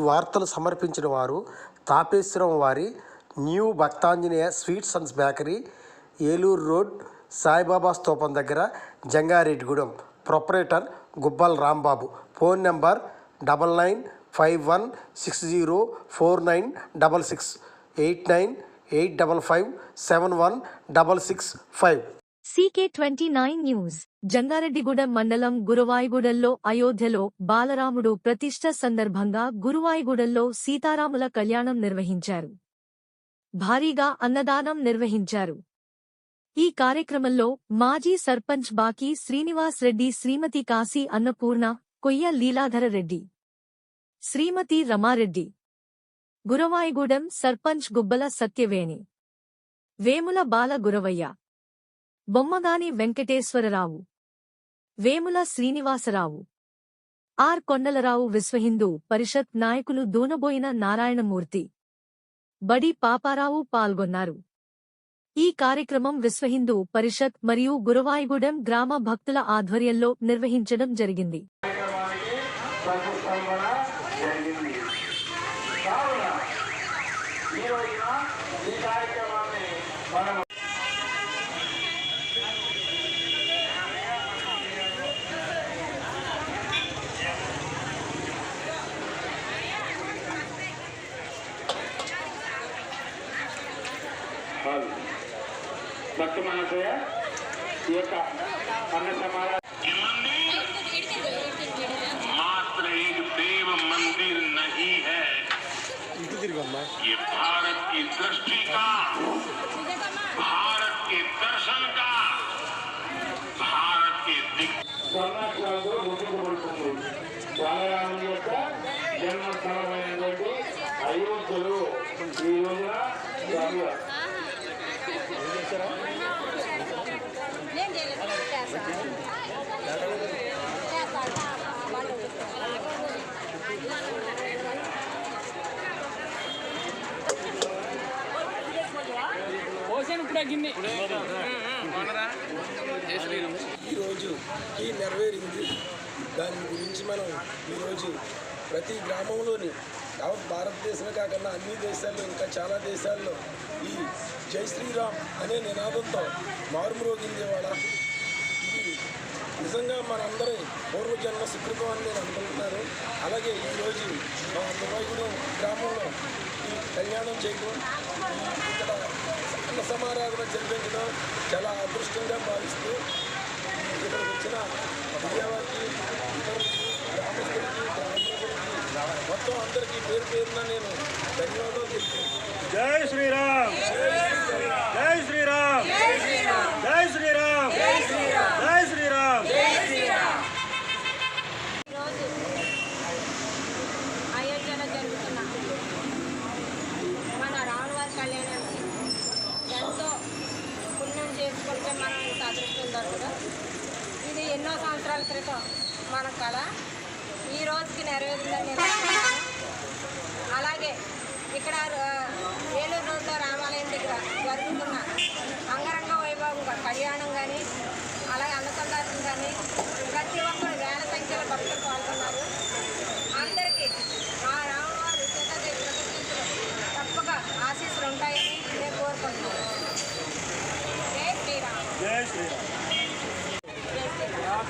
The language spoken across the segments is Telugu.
వార్తలు సమర్పించిన వారు తాపేశ్వరం వారి new Bhaktanjaneya sweets and bakery, Eluru road, Saibaba స్తూపం దగ్గర, Jangareddygudem. Proprietor Gubbal Rambabu. Phone number 9951604966 8985571665. CK29 news. Jangareddygudem మండలం గురువాయిగూడెంలో అయోధ్యలో బాలరాముడు ప్రతిష్ఠ సందర్భంగా గురువాయిగూడెంలో సీతారాముల కళ్యాణం నిర్వహించారు. భారీగా అన్నదానం నిర్వహించారు. ఈ కార్యక్రమంలో మాజీ సర్పంచ్ బాకీ శ్రీనివాస్ రెడ్డి, శ్రీమతి కాశీ అన్నపూర్ణ, కొయ్య లీలాధర రెడ్డి, శ్రీమతి రమారెడ్డి, గురవాయిగూడెం సర్పంచ్ గుబ్బల సత్యవేణి, వేముల బాల గురవయ్య, బొమ్మగాని వెంకటేశ్వరరావు, వేముల శ్రీనివాసరావు, ఆర్ కొండలరావు, విశ్వహిందూ పరిషత్ నాయకులు దూనబోయిన నారాయణమూర్తి, బడి పాపారావు పాల్గొన్నారు. ఈ కార్యక్రమం విశ్వహిందూ పరిషత్ మరియు గురవాయిగూడెం గ్రామ భక్తుల ఆధ్వర్యంలో నిర్వహించడం జరిగింది. भक्त महाशय मात्र एक देव मंदिर नहीं है, ये भारत की दृष्टि का, भारत के दर्शन का, भारत के బాలరాముని యొక్క జన్మస్థలమైనటువంటి అయోధ్యలో ఈ రోజున ఈరోజు ఈ నెరవేరింది. దాని గురించి మనం ఈరోజు ప్రతి గ్రామంలోని యావత్ భారతదేశమే కాకుండా అన్ని దేశాల్లో, ఇంకా చాలా దేశాల్లో ఈ జై శ్రీరామ్ అనే నినాదంతో మారుమ్రోగింది. వాళ్ళ ఇది నిజంగా మనందరి పూర్వజన్మ సుకృతం అని నేను అనుకుంటున్నాను. అలాగే ఈరోజు మా గురవాయిగూడెం గ్రామంలో ఈ కళ్యాణం చేయడం, ఇక్కడ అన్న సమారాధన జరిపించడం చాలా అదృష్టంగా భావిస్తూ ఇక్కడికి వచ్చిన విజయవాడకి, గ్రామస్తులకి, మొత్తం అందరికీ పేరు పేరున నేను ధన్యవాదాలు చెప్తున్నాను. జై శ్రీరామ్, జై శ్రీరామ్, జై శ్రీరామ్, జై శ్రీరామ్. ఈరోజు అయోధ్యలో జరుగుతున్న మన రాములవారి కళ్యాణానికి ఎంతో పుణ్యం చేసుకుంటే మనం ఇంత అదృష్టం దొరకదు. ఇది ఎన్నో సంవత్సరాల క్రితం మన కళ ఈ రోజుకి నెరవేరిందని నేను అనుకుంటున్నాను. అలాగే ఇక్కడ ఏలూరు రోడ్లో రామాలయం దగ్గర జరుగుతున్న అంగరంగ వైభవంగా కళ్యాణం కానీ, అలాగే అన్నసందర్భం కానీ ప్రతి ఒక్కరు వేల సంఖ్యలో భక్తులు పాల్గొన్నారు. అందరికీ ఆ రాములవారి తప్పక ఆశీస్సులు ఉంటాయని నేను కోరుకుంటున్నాను. జై శ్రీరామ్. జై శ్రీరామ్.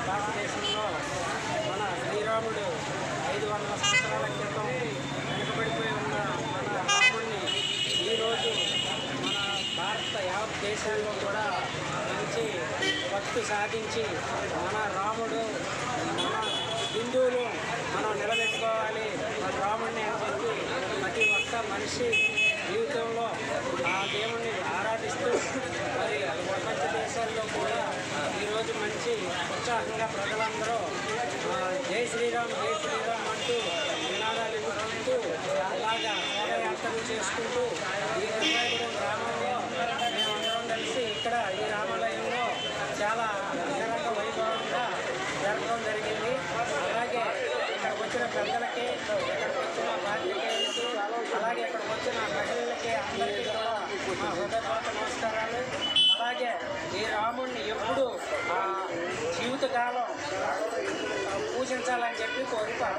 భారతదేశంలో మన శ్రీరాముడు 500 సంవత్సరాల క్రితం వెనుకబడిపోయి ఉన్న మన రాముడిని ఈరోజు మన భారత యావత్ దేశాల్లో కూడా మంచి భక్తి సాధించి మన రాముడు, మన హిందువులు మనం నిలబెట్టుకోవాలి మన రాముడిని అని చెప్పి ప్రతి ఒక్క మనిషి జీవితంలో ఆ దేవుణ్ణి ఆరాధిస్తూ మరి ప్రపంచ దేశాల్లో కూడా ఈరోజు మంచి ఉత్సాహంగా ప్రజలందరూ జై శ్రీరామ్, జై శ్రీరామ్ అంటూ నినాదాలు ఇవ్వుకుంటూ అలాగా శోభయాత్రలు చేసుకుంటూ ఈ గురవాయిగూడెం గ్రామంలో మేమందరం కలిసి ఇక్కడ ఈ రామాలయంలో చాలా అంగరంగ వైభవంగా జరగడం జరిగింది. అలాగే ఇక్కడికి వచ్చిన పెద్దలకి, ఇక్కడికి వచ్చిన పాత్రికేయులకి, అలాగే ఇక్కడికి వచ్చిన మహిళలకి అందరికీ కూడా మా హృదయపూర్వక నమస్కారాలు. అలాగే ఈ రాముడిని ఎప్పుడు జీవితకాలం పూజించాలని చెప్పి కోరుతాను.